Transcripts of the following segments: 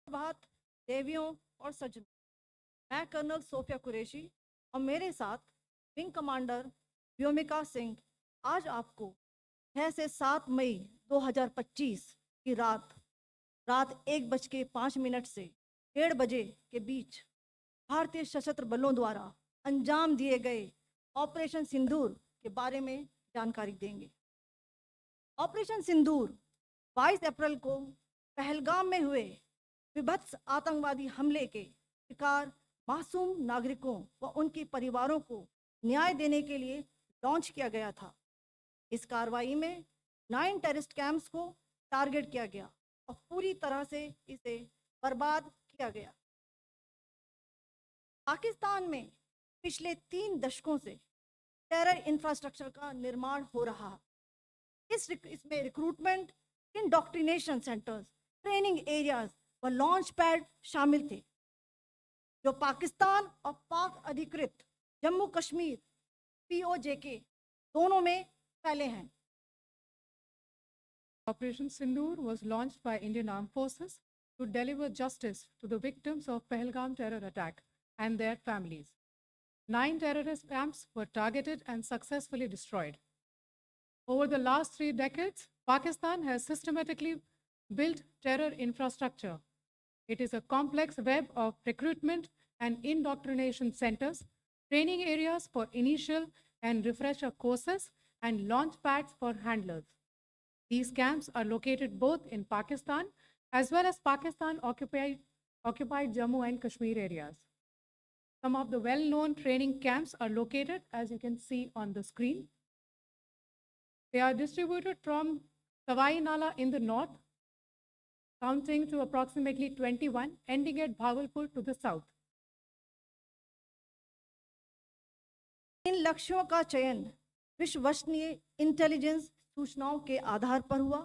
भात देवियों और सज्जनों, मैं कर्नल सोफिया कुरैशी और मेरे साथ विंग कमांडर व्योमिका सिंह आज आपको 6 से 7 मई 2025 की रात रात 1:05 से 1:30 के बीच भारतीय सशस्त्र बलों द्वारा अंजाम दिए गए ऑपरेशन सिंदूर के बारे में जानकारी देंगे। ऑपरेशन सिंदूर 22 अप्रैल को पहलगाम में हुए विभत्स आतंकवादी हमले के शिकार मासूम नागरिकों व उनके परिवारों को न्याय देने के लिए लॉन्च किया गया था। इस कार्रवाई में 9 टेररिस्ट कैंप्स को टारगेट किया गया और पूरी तरह से इसे बर्बाद किया गया। पाकिस्तान में पिछले 3 दशकों से टेरर इंफ्रास्ट्रक्चर का निर्माण हो रहा है। इसमें recruitment, indoctrination centres, training areas व लॉन्च पैड शामिल थे, जो पाकिस्तान और पाक अधिकृत जम्मू कश्मीर POJK दोनों में फैले हैं। Operation Sindoor was launched by Indian Armed Forces to deliver justice to the victims of Pahalgam terror attack and their families. 9 terrorist camps were targeted and successfully destroyed. Over the last 3 decades, Pakistan has systematically built terror infrastructure. It is a complex web of recruitment and indoctrination centers, training areas for initial and refresher courses, and launch pads for handlers. These camps are located both in Pakistan as well as Pakistan-occupied Jammu and Kashmir areas. Some of the well-known training camps are located, as you can see on the screen. They are distributed from Sawai Nala in the north, counting to approximately 21, ending at Bhagalpur to the south. इन लक्ष्यों का चयन विश्वसनीय intelligence सूचनाओं के आधार पर हुआ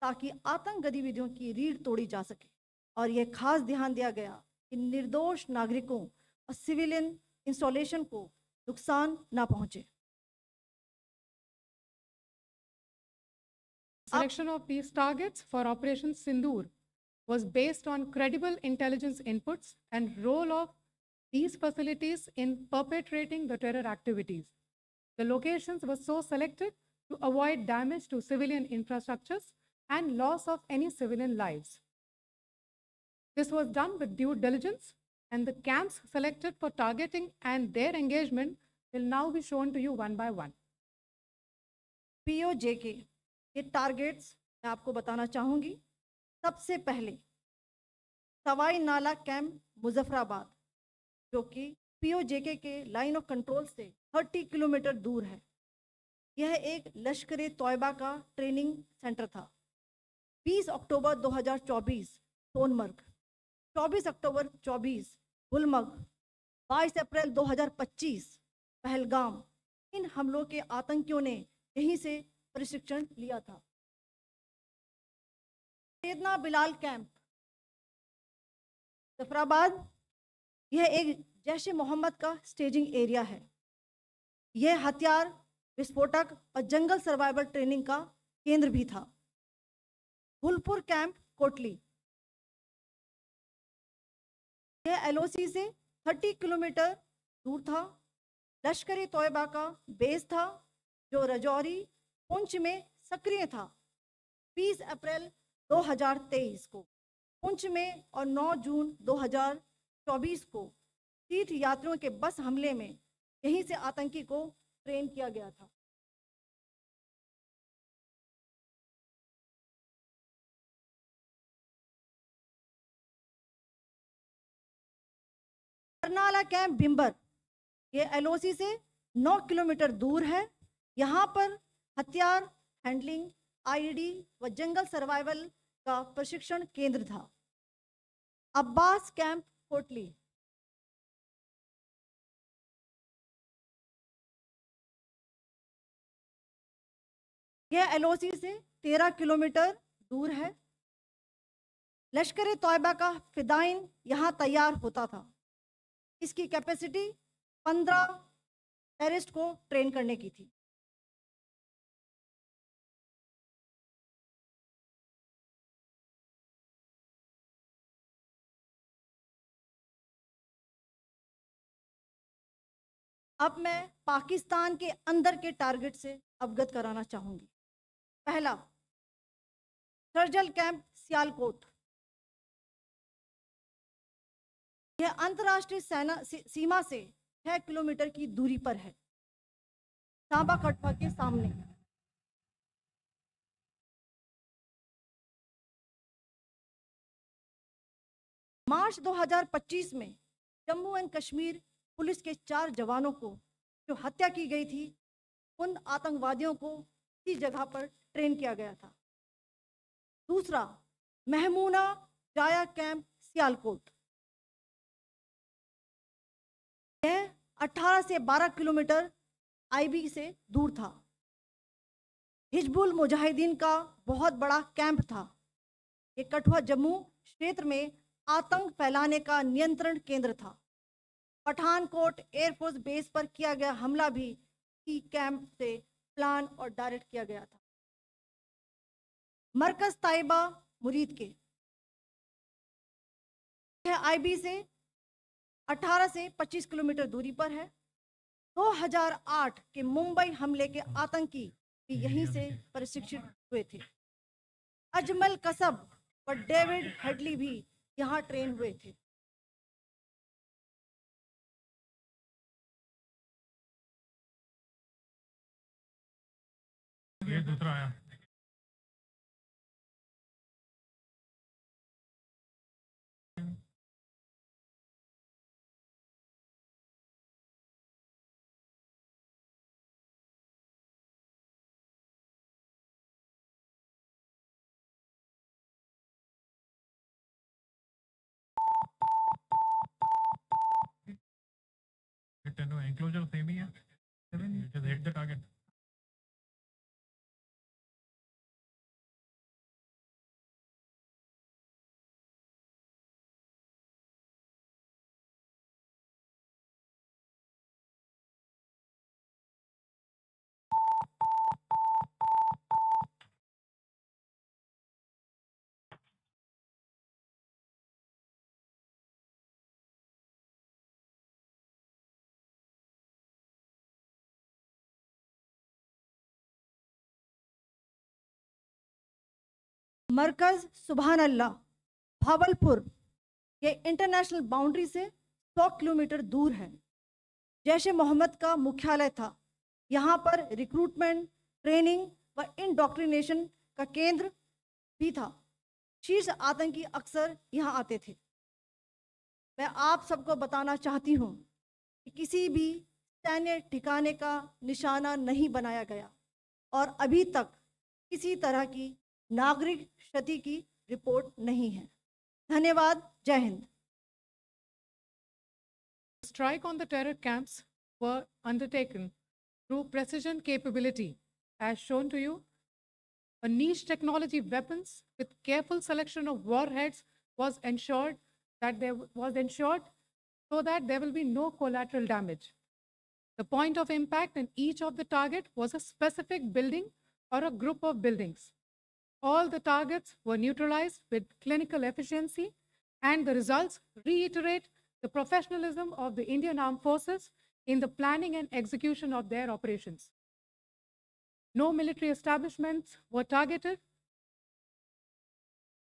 ताकि आतंक गतिविधियों की रीढ़ तोड़ी जा सके, और यह खास ध्यान दिया गया कि निर्दोष नागरिकों और सिविलियन इंस्टॉलेशन को नुकसान न पहुंचे। Selection of these targets for Operation Sindoor was based on credible intelligence inputs and role of these facilities in perpetrating the terror activities. The locations were so selected to avoid damage to civilian infrastructures and loss of any civilian lives. This was done with due diligence, and the camps selected for targeting and their engagement will now be shown to you one by one. POJK ये targets मैं आपको बताना चाहूँगी। सबसे पहले सवाई नाला camp Muzaffarabad, जो कि POJK के लाइन ऑफ कंट्रोल से 30 किलोमीटर दूर है। यह एक लश्कर तोयबा का ट्रेनिंग सेंटर था। 20 अक्टूबर 2024 सोनमर्ग, 24 अक्टूबर 24 गुलमर्ग, 22 अप्रैल 2025 पहलगाम, इन हमलों के आतंकियों ने यहीं से प्रशिक्षण लिया था। सैयदना बिलाल कैंप जफराबाद, यह एक जैश ए मोहम्मद का स्टेजिंग एरिया है। यह हथियार, विस्फोटक और जंगल सर्वाइवल ट्रेनिंग का केंद्र भी था। गुलपुर कैंप कोटली, यह LOC से 30 किलोमीटर दूर था। लश्कर तोयबा का बेस था, जो रजौरी पुंछ में सक्रिय था। 20 अप्रैल 2023 को पुंछ में और 9 जून 2024 को तीर्थ यात्रियों के बस हमले में यहीं से आतंकी को ट्रेन किया गया था। बरनाला कैंप भिंबर, ये LOC से 9 किलोमीटर दूर है। यहाँ पर हथियार हैंडलिंग, IED व जंगल सर्वाइवल का प्रशिक्षण केंद्र था। अब्बास कैंप कोटली, यह LOC से 13 किलोमीटर दूर है। लश्कर तोयबा का फिदाइन यहाँ तैयार होता था। इसकी कैपेसिटी 15 टेररिस्ट को ट्रेन करने की थी। अब मैं पाकिस्तान के अंदर के टारगेट से अवगत कराना चाहूंगी। पहला, सर्जिकल कैंप सियालकोट। यह अंतर्राष्ट्रीय सीमा से 6 किलोमीटर की दूरी पर है, सांबा कठवा के सामने। मार्च 2025 में जम्मू एंड कश्मीर पुलिस के 4 जवानों को जो हत्या की गई थी, उन आतंकवादियों को इसी जगह पर ट्रेन किया गया था। दूसरा, महमूना जाया कैंप सियालकोट। यह 18 से 12 किलोमीटर आईबी से दूर था। हिजबुल मुजाहिदीन का बहुत बड़ा कैंप था। ये कठुआ जम्मू क्षेत्र में आतंक फैलाने का नियंत्रण केंद्र था। पठानकोट एयरफोर्स बेस पर किया गया हमला भी इसी कैंप से प्लान और डायरेक्ट किया गया था। मरकज ताइबा मुरीद के, यह आईबी से 18 से 25 किलोमीटर दूरी पर है। 2008 के मुंबई हमले के आतंकी भी यहीं से प्रशिक्षित हुए थे। अजमल कसब और डेविड हेडली भी यहाँ ट्रेन हुए थे। ये दूसरा आया। एंक्लोजर सेम ही है, just hit the target. मरकज सुभान अल्लाह भावलपुर, ये इंटरनेशनल बाउंड्री से 100 किलोमीटर दूर है। जैश ए मोहम्मद का मुख्यालय था। यहाँ पर रिक्रूटमेंट, ट्रेनिंग व इंडोक्ट्रिनेशन का केंद्र भी था। शीर्ष आतंकी अक्सर यहाँ आते थे। मैं आप सबको बताना चाहती हूँ कि किसी भी सैन्य ठिकाने का निशाना नहीं बनाया गया और अभी तक किसी तरह की नागरिक क्षति की रिपोर्ट नहीं है। धन्यवाद। जय Hind. Strike on the terror camps were undertaken through precision capability, as shown to you. A niche technology weapons with careful selection of warheads was ensured so that there will be no collateral damage. The point of impact in each of the target was a specific building or a group of buildings. All the targets were neutralized with clinical efficiency, and the results reiterate the professionalism of the Indian Armed Forces in the planning and execution of their operations. No military establishments were targeted.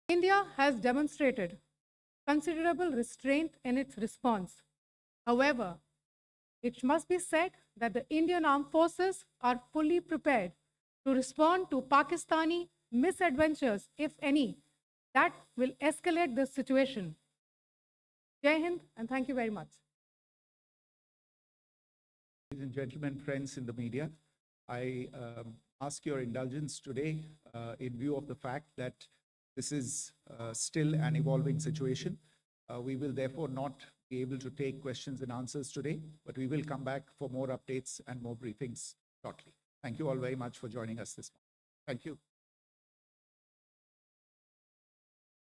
India has demonstrated considerable restraint in its response. However, it must be said that the Indian Armed Forces are fully prepared to respond to Pakistani misadventures, if any, that will escalate the situation. Jai Hind, and thank you very much. Ladies and gentlemen, friends in the media, I ask your indulgence today in view of the fact that this is still an evolving situation. We will therefore not be able to take questions and answers today, but we will come back for more updates and more briefings shortly. Thank you all very much for joining us this morning. Thank you.